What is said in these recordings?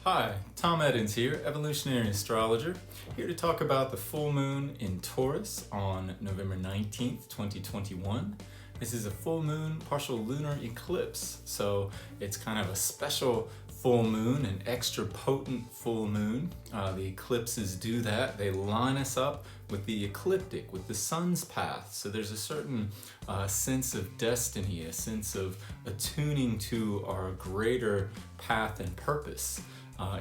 Hi, Tom Eddins here, evolutionary astrologer, here to talk about the full moon in Taurus on November 19th, 2021. This is a full moon partial lunar eclipse, so it's kind of a special full moon, an extra potent full moon. The eclipses do that. They line us up with the ecliptic, with the sun's path. So there's a certain sense of destiny, a sense of attuning to our greater path and purpose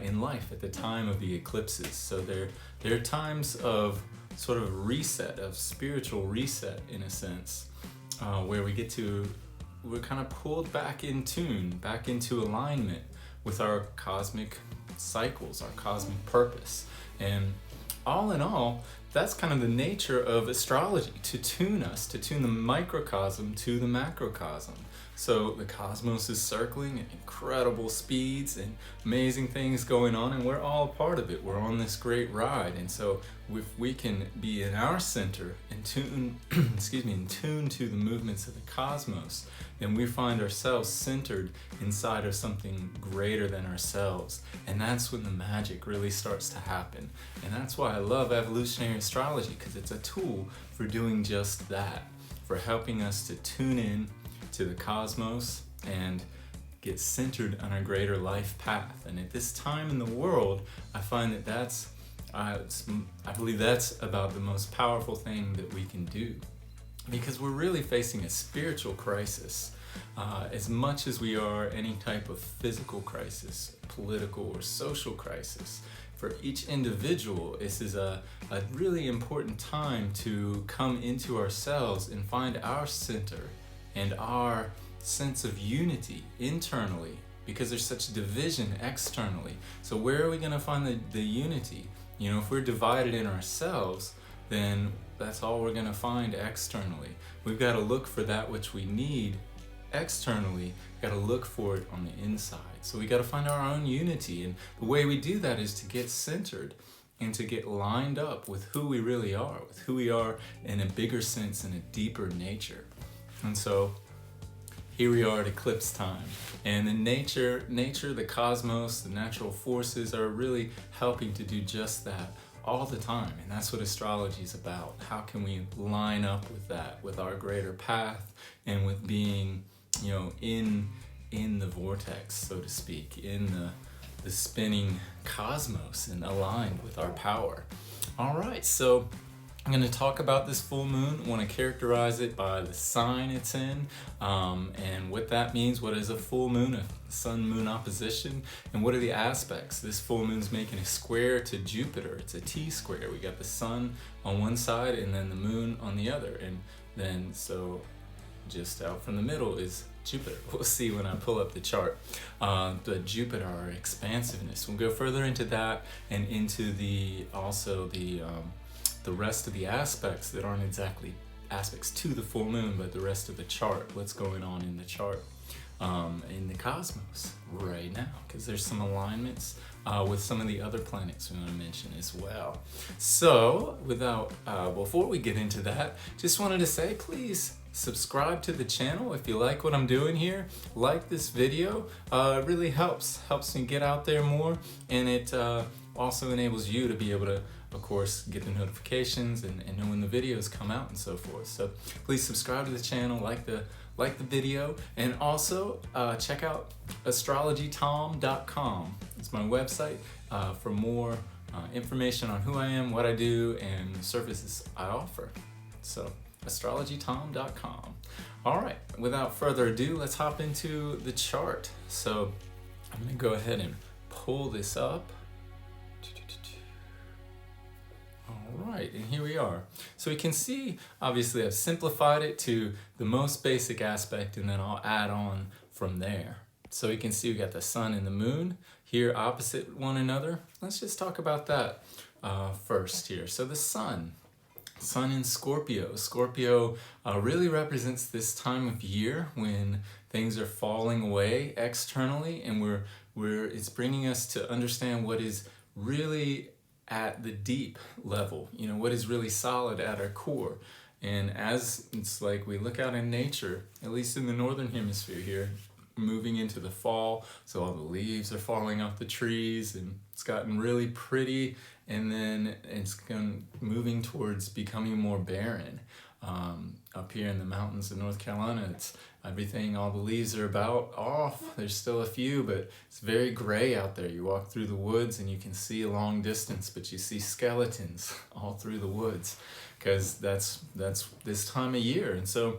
in life at the time of the eclipses. So they're times of sort of reset, of spiritual reset in a sense, where we're kind of pulled back in tune, back into alignment with our cosmic cycles, our cosmic purpose. And all in all, that's kind of the nature of astrology, to tune us, to tune the microcosm to the macrocosm. So the cosmos is circling at incredible speeds and amazing things going on, and we're all a part of it. We're on this great ride. And so if we can be in our center and tune, in tune to the movements of the cosmos, then we find ourselves centered inside of something greater than ourselves. And that's when the magic really starts to happen. And that's why I love evolutionary astrology, because it's a tool for doing just that, for helping us to tune in to the cosmos and get centered on a greater life path. And at this time in the world, I find that I believe that's about the most powerful thing that we can do, because we're really facing a spiritual crisis as much as we are any type of physical crisis, political or social crisis. For each individual, this is a really important time to come into ourselves and find our center and our sense of unity internally, because there's such division externally. So where are we going to find the unity? You know, if we're divided in ourselves, then that's all we're going to find externally. We've got to look for that which we need externally, got to look for it on the inside. So we got to find our own unity, and the way we do that is to get centered and to get lined up with who we really are, with who we are in a bigger sense, in a deeper nature. And so here we are at eclipse time, and the nature, the cosmos, the natural forces are really helping to do just that all the time. And that's what astrology is about. How can we line up with that, with our greater path, and with being, you know, in the vortex, so to speak, in the spinning cosmos, and aligned with our power. All right, so I'm going to talk about this full moon. I want to characterize it by the sign it's in, and what that means. What is a full moon, a sun-moon opposition, and what are the aspects? This full moon's making a square to Jupiter. It's a T-square. We got the sun on one side and then the moon on the other, and then so just out from the middle is Jupiter. We'll see when I pull up the chart. But Jupiter, our expansiveness. We'll go further into that and into the rest of the aspects that aren't exactly aspects to the full moon, but the rest of the chart, what's going on in the chart, in the cosmos right now, because there's some alignments with some of the other planets we want to mention as well. So before we get into that, just wanted to say, please subscribe to the channel if you like what I'm doing here. Like this video. It really helps me get out there more, and it also enables you to be able to, of course, get the notifications and know when the videos come out and so forth. So please subscribe to the channel, like the video, and also check out astrologytom.com. It's my website for more information on who I am, what I do, and the services I offer. So astrologytom.com. All right, without further ado, let's hop into the chart. So I'm going to go ahead and pull this up. All right, and here we are. So we can see, obviously I've simplified it to the most basic aspect, and then I'll add on from there. So you can see we got the sun and the moon here opposite one another. Let's just talk about that first here. So the sun in Scorpio. Scorpio really represents this time of year when things are falling away externally, and it's bringing us to understand what is really at the deep level, you know, what is really solid at our core. And as it's like we look out in nature, at least in the northern hemisphere here, moving into the fall, so all the leaves are falling off the trees and it's gotten really pretty, and then it's moving towards becoming more barren. Up here in the mountains of North Carolina, it's everything, all the leaves are about off. There's still a few, but it's very gray out there. You walk through the woods and you can see a long distance, but you see skeletons all through the woods, because that's this time of year. And so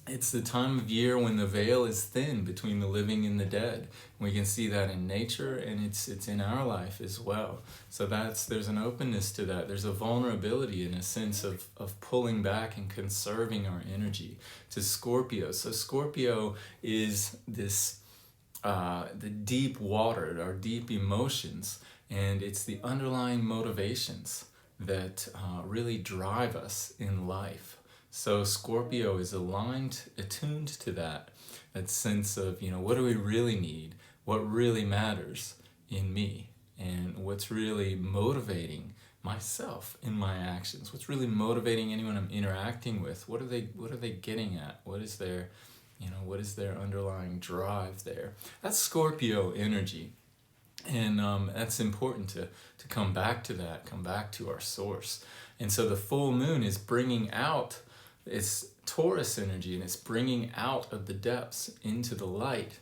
it's the time of year when the veil is thin between the living and the dead. We can see that in nature, and it's in our life as well. So there's an openness to that. There's a vulnerability in a sense of pulling back and conserving our energy to Scorpio. So Scorpio is this the deep water, our deep emotions, and it's the underlying motivations that really drive us in life. So Scorpio is attuned to that sense of, what do we really need? What really matters in me? And what's really motivating myself in my actions? What's really motivating anyone I'm interacting with? What are they getting at? What is their underlying drive there? That's Scorpio energy. And that's important to come back to that, come back to our source. And so the full moon is bringing out it's Taurus energy, and it's bringing out of the depths into the light.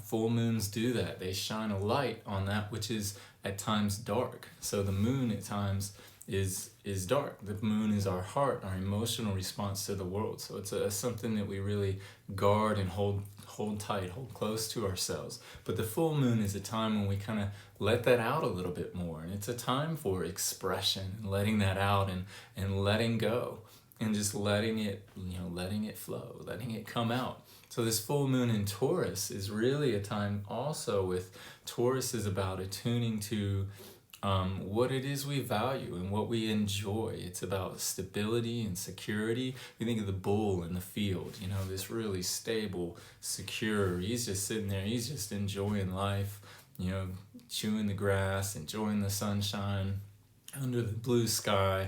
Full moons do that. They shine a light on that which is at times dark. So the moon at times is dark. The moon is our heart, our emotional response to the world. So it's something that we really guard and hold tight, hold close to ourselves. But the full moon is a time when we kind of let that out a little bit more. And it's a time for expression, and letting that out and letting go. And just letting it flow, letting it come out. So this full moon in Taurus is really a time also with Taurus is about attuning to what it is we value and what we enjoy. It's about stability and security. You think of the bull in the field, this really stable, secure. He's just sitting there, he's just enjoying life, chewing the grass, enjoying the sunshine under the blue sky.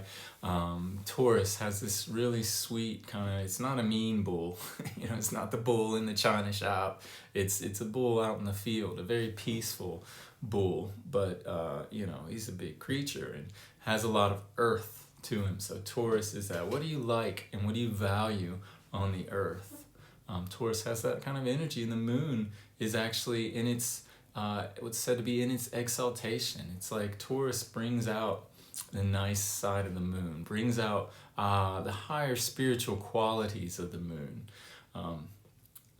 Taurus has this really sweet it's not a mean bull, it's not the bull in the china shop. It's a bull out in the field, a very peaceful bull, but he's a big creature and has a lot of earth to him. So Taurus is that. What do you like and what do you value on the earth? Taurus has that kind of energy, and the moon is actually in its what's said to be in its exaltation. It's like Taurus brings out the nice side of the moon, brings out the higher spiritual qualities of the moon.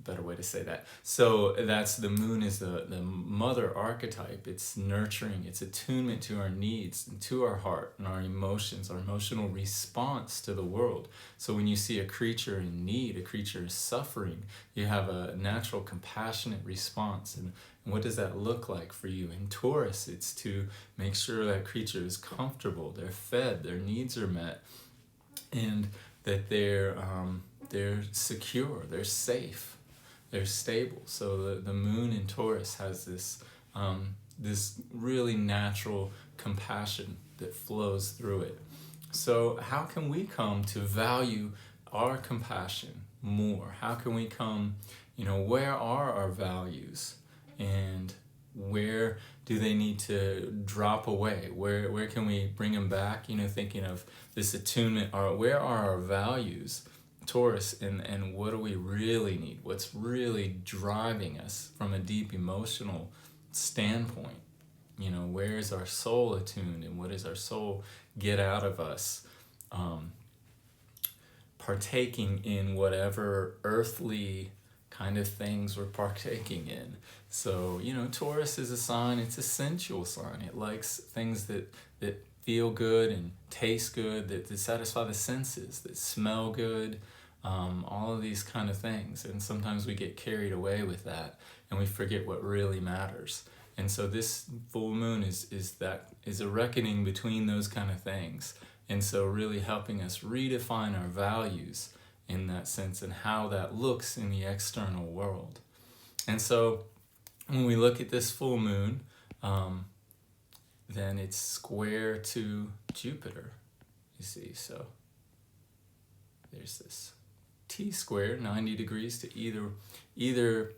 Better way to say that. So that's the moon is the mother archetype. It's nurturing, it's attunement to our needs and to our heart and our emotions, our emotional response to the world. So when you see a creature in need, a creature is suffering, you have a natural compassionate response. And what does that look like for you? In Taurus, it's to make sure that creature is comfortable, they're fed, their needs are met, and that they're secure, they're safe, they're stable. So the moon in Taurus has this really natural compassion that flows through it. So how can we come to value our compassion more? How can we come, where are our values? And where do they need to drop away? Where can we bring them back? Thinking of this attunement, where are our values, Taurus, and what do we really need? What's really driving us from a deep emotional standpoint? Where is our soul attuned, and what does our soul get out of us partaking in whatever earthly kind of things we're partaking in? So, Taurus is a sign, it's a sensual sign. It likes things that feel good and taste good, that satisfy the senses, that smell good, all of these kind of things. And sometimes we get carried away with that and we forget what really matters. And so this full moon is a reckoning between those kind of things. And so really helping us redefine our values in that sense and how that looks in the external world. And so when we look at this full moon, then it's square to Jupiter, you see. So there's this T square, 90 degrees to either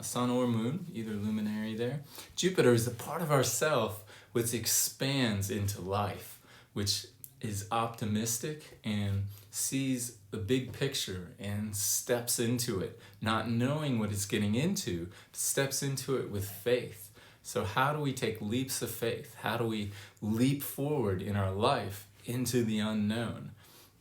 sun or moon, either luminary there. Jupiter is the part of ourself which expands into life, which is optimistic and sees the big picture and steps into it, not knowing what it's getting into, steps into it with faith. So how do we take leaps of faith? How do we leap forward in our life into the unknown?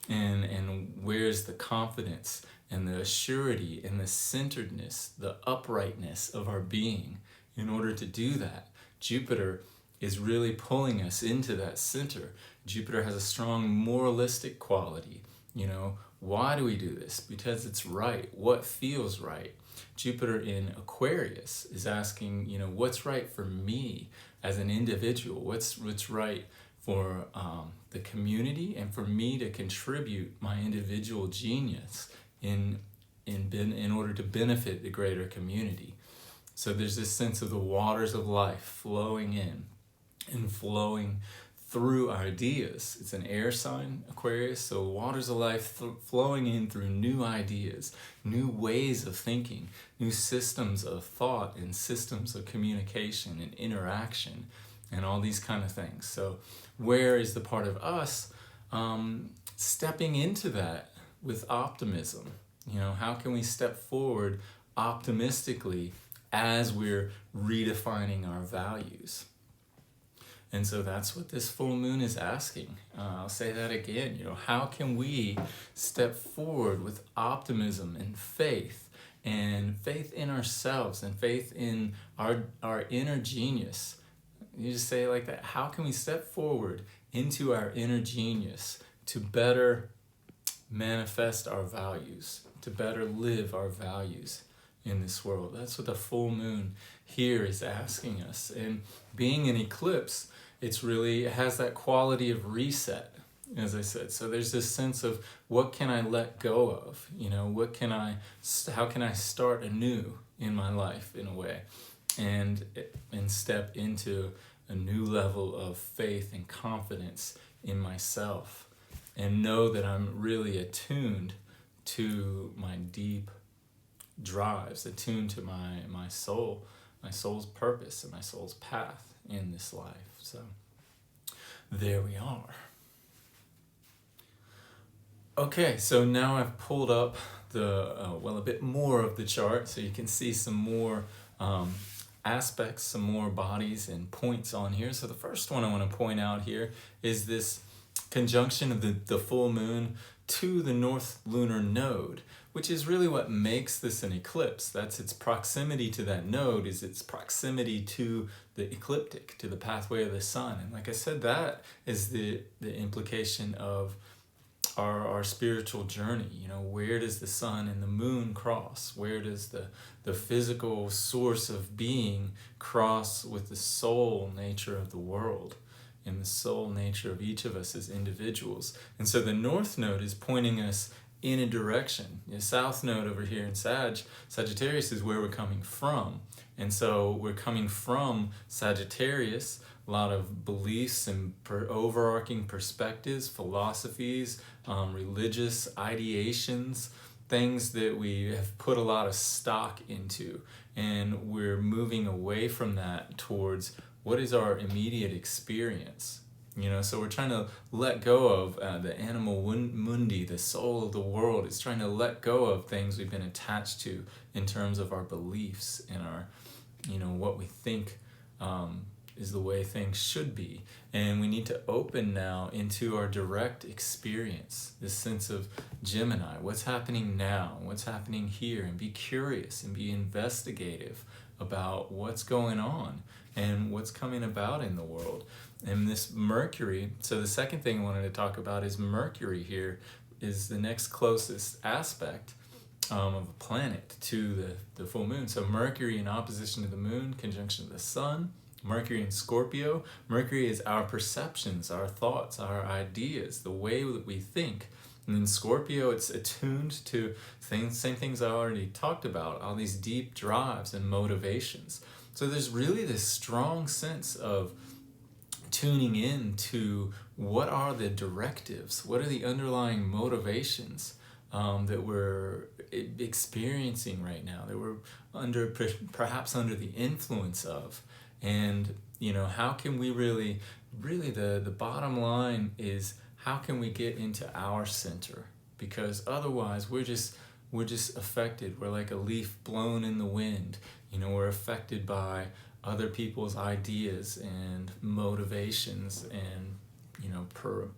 And where's the confidence and the surety and the centeredness, the uprightness of our being? In order to do that, Jupiter is really pulling us into that center. Jupiter has a strong moralistic quality. You know, why do we do this? Because it's right. What feels right? Jupiter in Aquarius is asking, you know, what's right for me as an individual? What's right for the community, and for me to contribute my individual genius in order to benefit the greater community. So there's this sense of the waters of life flowing in and flowing through ideas. It's an air sign, Aquarius, so waters of life flowing in through new ideas, new ways of thinking, new systems of thought and systems of communication and interaction and all these kind of things. So where is the part of us stepping into that with optimism? You know, how can we step forward optimistically as we're redefining our values? And so that's what this full moon is asking. I'll say that again. You know, how can we step forward with optimism and faith in ourselves and faith in our inner genius? You just say it like that. How can we step forward into our inner genius to better manifest our values, to better live our values in this world? That's what the full moon here is asking us. And being an eclipse, it has that quality of reset, as I said. So there's this sense of, what can I let go of? You know, how can I start anew in my life in a way, and step into a new level of faith and confidence in myself, and know that I'm really attuned to my deep drives, attuned to my soul's purpose and my soul's path in this life. So there we are. Okay, so now I've pulled up a bit more of the chart, so you can see some more aspects, some more bodies and points on here. So the first one I want to point out here is this conjunction of the full moon to the north lunar node, which is really what makes this an eclipse. That's its proximity to that node, is its proximity to the ecliptic, to the pathway of the sun. And like I said, that is the implication of our spiritual journey. You know, where does the sun and the moon cross? Where does the physical source of being cross with the soul nature of the world and the soul nature of each of us as individuals? And so the north node is pointing us in a direction. The south node over here in Sagittarius is where we're coming from. And so we're coming from Sagittarius, a lot of beliefs and overarching perspectives, philosophies, religious ideations, things that we have put a lot of stock into. And we're moving away from that towards what is our immediate experience. You know, so we're trying to let go of the animal mundi, the soul of the world. It's trying to let go of things we've been attached to in terms of our beliefs and our, you know, what we think is the way things should be. And we need to open now into our direct experience, this sense of Gemini. What's happening now? What's happening here? And be curious and be investigative about what's going on and what's coming about in the world. And this Mercury, so the second thing I wanted to talk about is Mercury here is the next closest aspect of a planet to the full moon. So Mercury in opposition to the moon, conjunction to the sun. Mercury in Scorpio. Mercury is our perceptions, our thoughts, our ideas, the way that we think. And in Scorpio, it's attuned to same things I already talked about, all these deep drives and motivations. So there's really this strong sense of tuning in to what are the directives, what are the underlying motivations that we're experiencing right now, that we're perhaps under the influence of. And how can we really the bottom line is, how can we get into our center? Because otherwise we're just affected. We're like a leaf blown in the wind. We're affected by other people's ideas and motivations and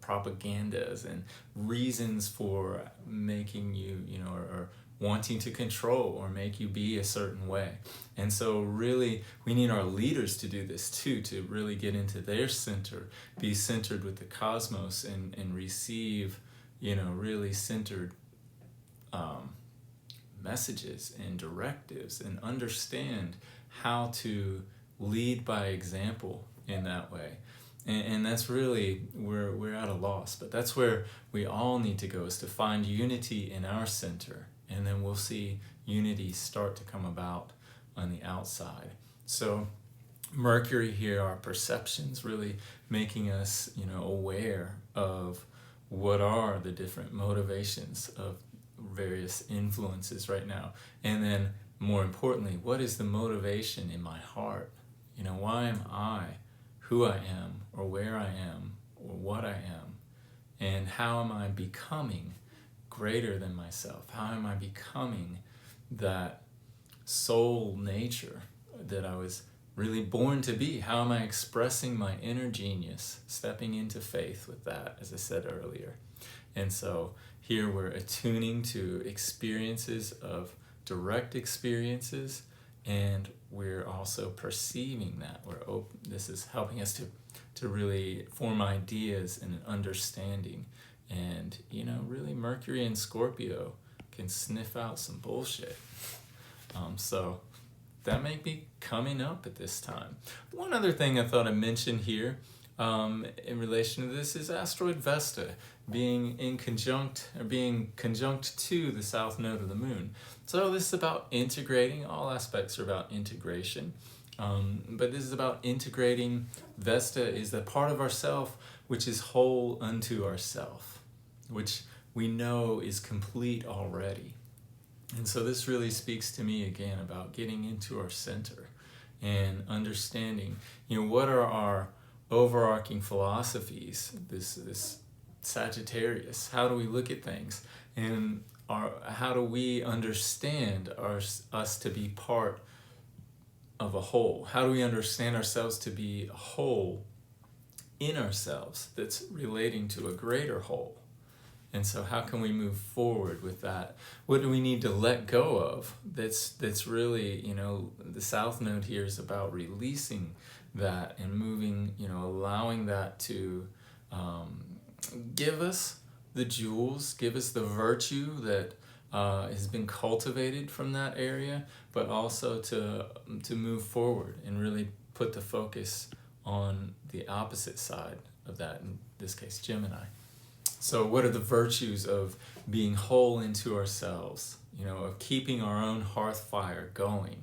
propagandas and reasons for making you or wanting to control or make you be a certain way. And so really we need our leaders to do this too, to really get into their center, be centered with the cosmos, and receive really centered messages and directives, and understand how to lead by example in that way. And that's really, we're at a loss, but that's where we all need to go, is to find unity in our center, and then we'll see unity start to come about on the outside. So Mercury here, our perceptions, really making us aware of what are the different motivations of various influences right now, and then more importantly, what is the motivation in my heart? Why am I who I am, or where I am, or what I am, and how am I becoming greater than myself? How am I becoming that soul nature that I was really born to be? How am I expressing my inner genius, stepping into faith with that, as I said earlier? And so here we're attuning to experiences of direct experiences, and we're also perceiving that. This is helping us to really form ideas and an understanding. And really Mercury and Scorpio can sniff out some bullshit. So that may be coming up at this time. One other thing I thought I'd mention here in relation to this is Asteroid Vesta being conjunct to the south node of the moon. So this is about integrating. All aspects are about integration, but this is about integrating. Vesta is the part of ourself which is whole unto ourself, which we know is complete already. And so this really speaks to me again about getting into our center and understanding, what are our overarching philosophies, this Sagittarius. How do we look at things? And how do we understand us to be part of a whole? How do we understand ourselves to be a whole in ourselves that's relating to a greater whole? And so how can we move forward with that? What do we need to let go of? That's really, the south node here is about releasing that and moving, allowing that to give us the jewels, give us the virtue that has been cultivated from that area, but also to move forward and really put the focus on the opposite side of that, in this case Gemini. So what are the virtues of being whole into ourselves, of keeping our own hearth fire going?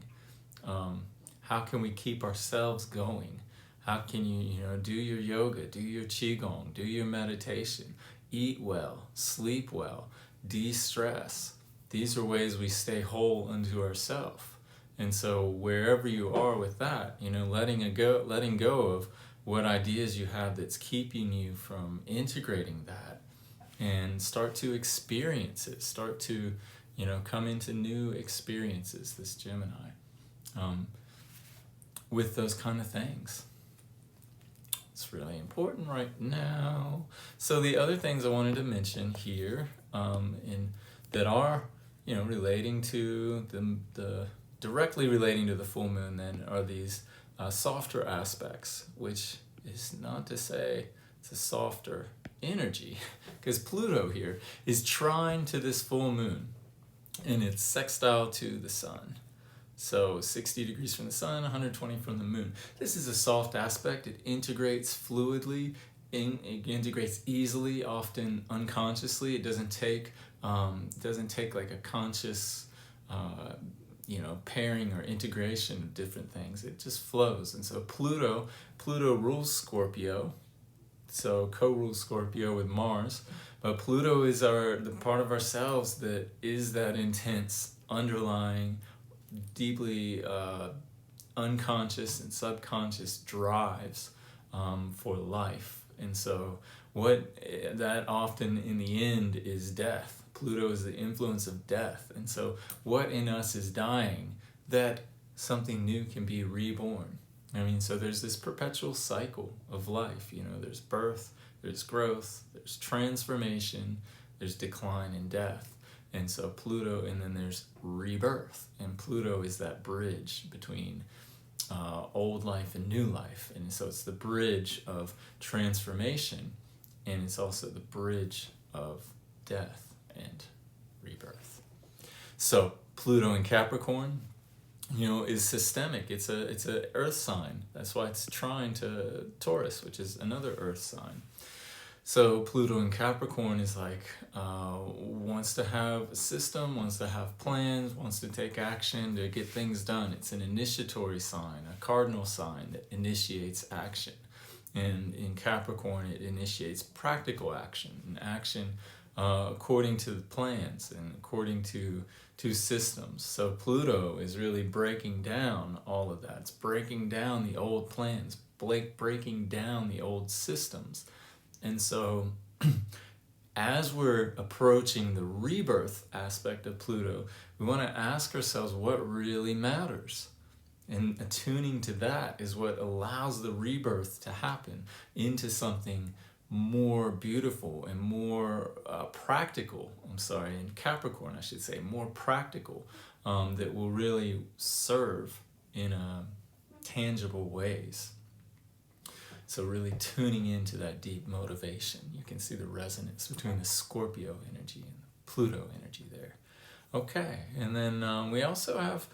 How can we keep ourselves going? How can you, do your yoga, do your qigong, do your meditation, eat well, sleep well, de-stress? These are ways we stay whole unto ourselves. And so wherever you are with that, letting go of what ideas you have that's keeping you from integrating that, and start to experience it, start to, come into new experiences, this Gemini, with those kind of things. It's really important right now. So the other things I wanted to mention here, that are, relating to the directly relating to the full moon, then, are these softer aspects, which is not to say it's a softer energy, because Pluto here is trine to this full moon, and it's sextile to the sun. So 60 degrees from the sun, 120 from the moon. This is a soft aspect. It integrates fluidly, it integrates easily, often unconsciously. It doesn't take like a conscious pairing or integration of different things. It just flows. And so Pluto rules Scorpio, so co-rules Scorpio with Mars, But Pluto is the part of ourselves that is that intense, underlying, deeply unconscious and subconscious drives for life. And so what that often in the end is death. Pluto is the influence of death. And so what in us is dying, that something new can be reborn. I mean, so there's this perpetual cycle of life. You know, there's birth, there's growth, there's transformation, there's decline and death. And so Pluto, and then there's rebirth. And Pluto is that bridge between old life and new life. And so it's the bridge of transformation, and it's also the bridge of death and rebirth. So Pluto in Capricorn, you know, is systemic. It's a earth sign. That's why it's trine to Taurus, which is another earth sign. So Pluto in Capricorn is like wants to have a system, wants to have plans, wants to take action to get things done. It's an initiatory sign, a cardinal sign that initiates action. And in Capricorn, it initiates practical action, and action according to the plans and according to systems. So Pluto is really breaking down all of that. It's breaking down the old plans, breaking down the old systems. And so as we're approaching the rebirth aspect of Pluto, we want to ask ourselves what really matters. And attuning to that is what allows the rebirth to happen into something more beautiful and more practical. In Capricorn, I should say, more practical, that will really serve in tangible ways. So really tuning into that deep motivation. You can see the resonance between the Scorpio energy and the Pluto energy there. Okay, and then we also have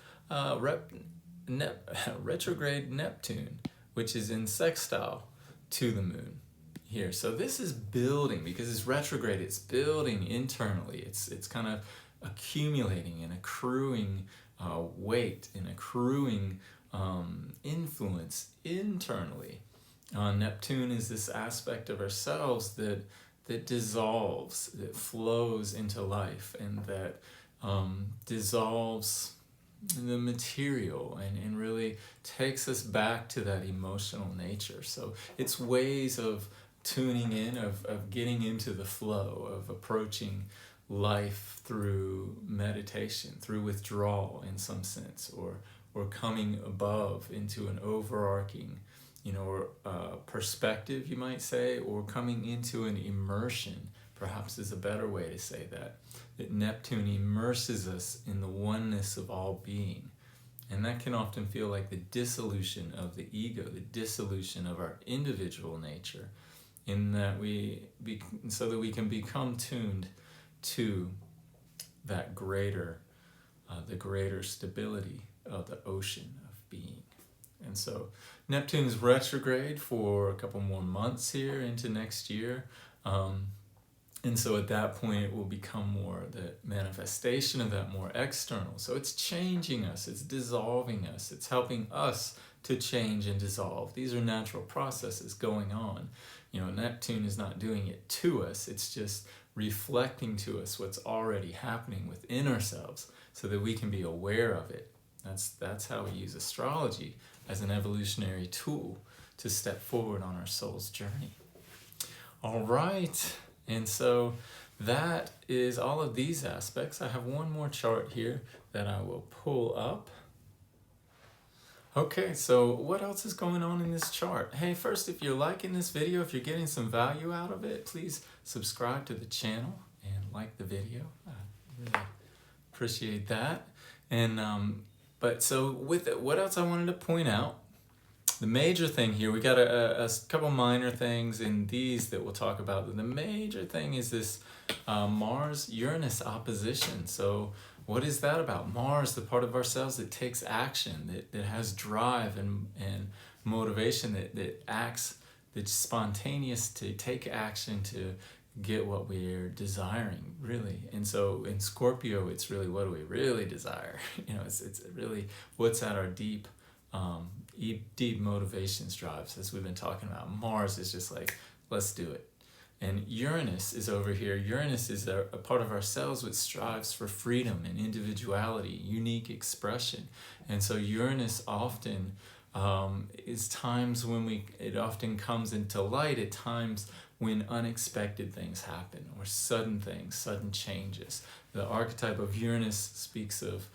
retrograde Neptune, which is in sextile to the moon here. So this is building, because it's retrograde, it's building internally. It's kind of accumulating and accruing weight and accruing influence internally. Neptune is this aspect of ourselves that dissolves, that flows into life, and that dissolves the material and really takes us back to that emotional nature. So it's ways of tuning in, of getting into the flow, of approaching life through meditation, through withdrawal in some sense, or coming above into an overarching, perspective, you might say, or coming into an immersion, perhaps is a better way to say that Neptune immerses us in the oneness of all being. And that can often feel like the dissolution of the ego, the dissolution of our individual nature, in that so that we can become tuned to that greater, the greater stability of the ocean of being. And so Neptune is retrograde for a couple more months here into next year. And so at that point, it will become more the manifestation of that, more external. So it's changing us, it's dissolving us, it's helping us to change and dissolve. These are natural processes going on. Neptune is not doing it to us, it's just reflecting to us what's already happening within ourselves so that we can be aware of it. That's how we use astrology as an evolutionary tool to step forward on our soul's journey. All right. And so that is all of these aspects. I have one more chart here that I will pull up. Okay, so what else is going on in this chart? Hey, first, if you're liking this video, if you're getting some value out of it, please subscribe to the channel and like the video. I really appreciate that. And but so with it, what else I wanted to point out? The major thing here, we got a couple minor things in these that we'll talk about. The major thing is this Mars-Uranus opposition. So what is that about? Mars, the part of ourselves that takes action, that has drive and motivation, that acts, that's spontaneous to take action to get what we're desiring, really. And so in Scorpio, it's really, what do we really desire? It's really what's at our deep motivations drives, as we've been talking about. Mars is just like, let's do it. And Uranus is over here. Uranus is a part of ourselves which strives for freedom and individuality, unique expression. And so Uranus often is times when it often comes into light at times when unexpected things happen, or sudden things, sudden changes. The archetype of Uranus speaks of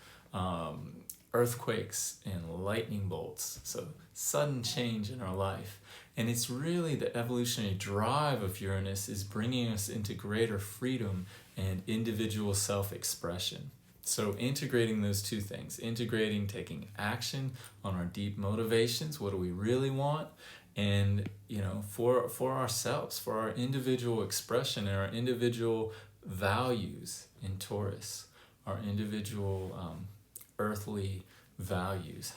earthquakes and lightning bolts, so sudden change in our life. And it's really the evolutionary drive of Uranus is bringing us into greater freedom and individual self-expression. So integrating those two things, taking action on our deep motivations, what do we really want, and for ourselves, for our individual expression and our individual values in Taurus, our individual earthly values.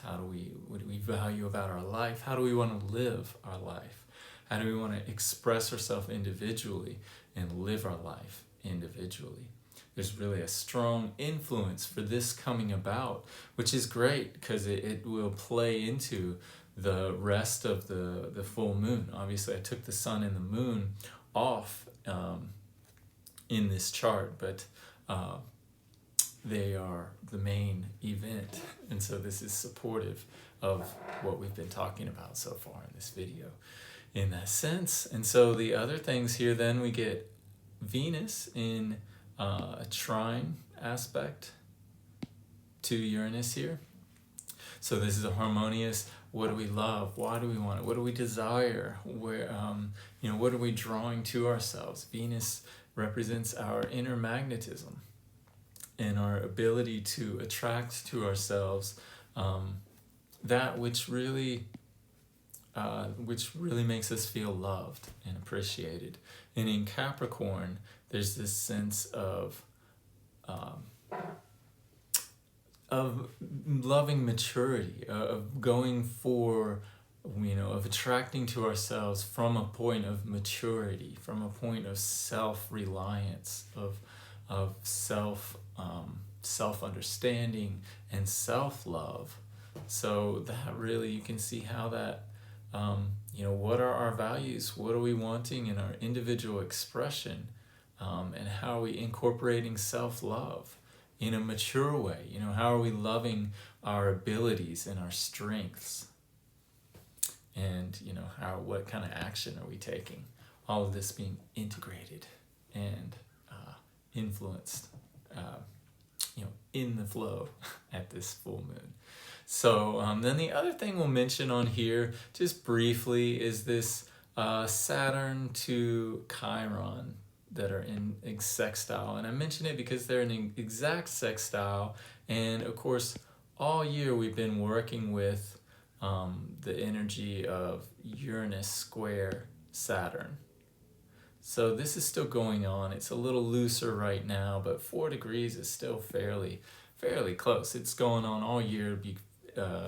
What do we value about our life? How do we want to live our life? How do we want to express ourselves individually and live our life individually? There's really a strong influence for this coming about, which is great because it will play into the rest of the full moon. Obviously, I took the sun and the moon off in this chart, but they are the main event, and so this is supportive of what we've been talking about so far in this video in that sense. And so the other things here, then we get Venus in a trine aspect to Uranus here. So this is a harmonious, what do we love? Why do we want it? What do we desire? Where, what are we drawing to ourselves? Venus represents our inner magnetism and our ability to attract to ourselves that which really makes us feel loved and appreciated. And in Capricorn, there's this sense of loving maturity, of going for, of attracting to ourselves from a point of maturity, from a point of self-reliance, of self-understanding and self-love. So that really, you can see how that, what are our values? What are we wanting in our individual expression? And how are we incorporating self-love in a mature way? How are we loving our abilities and our strengths? And, what kind of action are we taking? All of this being integrated and influenced, in the flow at this full moon. So then the other thing we'll mention on here, just briefly, is this Saturn to Chiron that are in sextile. And I mention it because they're in exact sextile. And of course, all year we've been working with the energy of Uranus square Saturn. So this is still going on. It's a little looser right now, but 4 degrees is still fairly close. It's going on all year. It'll be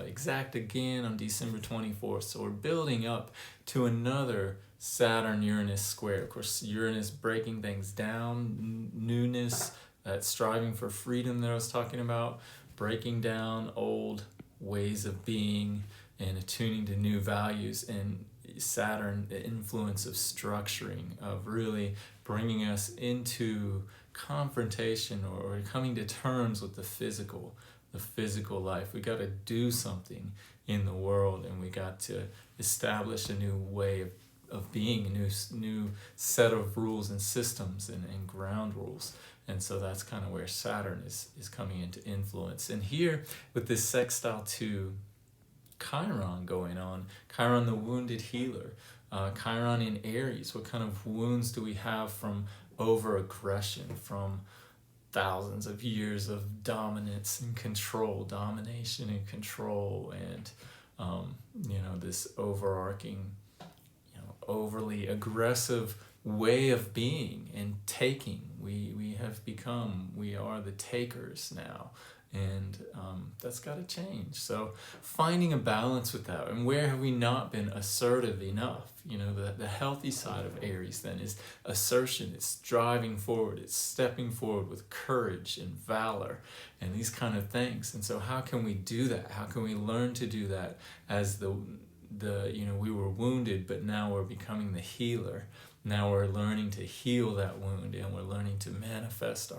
exact again on December 24th. So we're building up to another Saturn-Uranus square. Of course, Uranus breaking things down, newness, that striving for freedom that I was talking about, breaking down old ways of being and attuning to new values, and Saturn, the influence of structuring, of really bringing us into confrontation or coming to terms with the physical life. We got to do something in the world, and we got to establish a new way of being, a new set of rules and systems and ground rules. And so that's kind of where Saturn is coming into influence. And here with this sextile to Chiron going on, Chiron the wounded healer, Chiron in Aries, what kind of wounds do we have from over-aggression, from thousands of years of dominance and control, domination and control, and this overarching, overly aggressive way of being and taking. We are the takers now, and that's got to change. So finding a balance with that, and where have we not been assertive enough? The healthy side of Aries then is assertion. It's driving forward. It's stepping forward with courage and valor and these kind of things. And so how can we do that? How can we learn to do that as we were wounded, but now we're becoming the healer? Now we're learning to heal that wound, and we're learning to manifest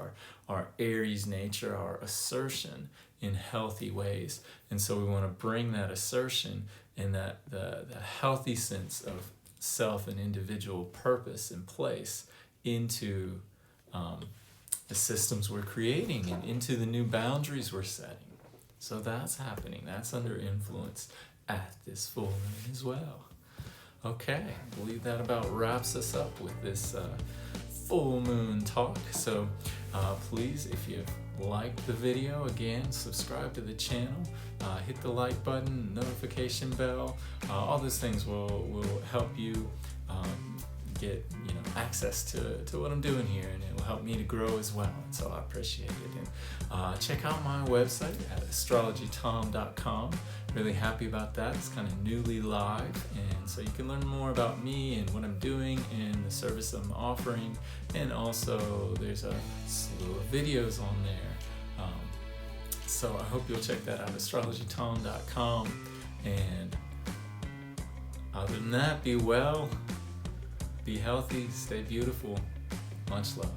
our Aries nature, our assertion in healthy ways. And so we want to bring that assertion and that the healthy sense of self and individual purpose and place into the systems we're creating and into the new boundaries we're setting. So that's happening. That's under influence at this full moon as well. Okay, I believe that about wraps us up with this full moon talk. So please, if you've liked the video, again, subscribe to the channel, hit the like button, notification bell. All those things will help you get access to what I'm doing here, and it will help me to grow as well. And so I appreciate it. And check out my website at astrologytom.com. Really happy about that. It's kind of newly live, and so you can learn more about me and what I'm doing and the service I'm offering. And also there's a slew of videos on there. So I hope you'll check that out, astrologytom.com. And other than that, be well, be healthy, stay beautiful. Much love.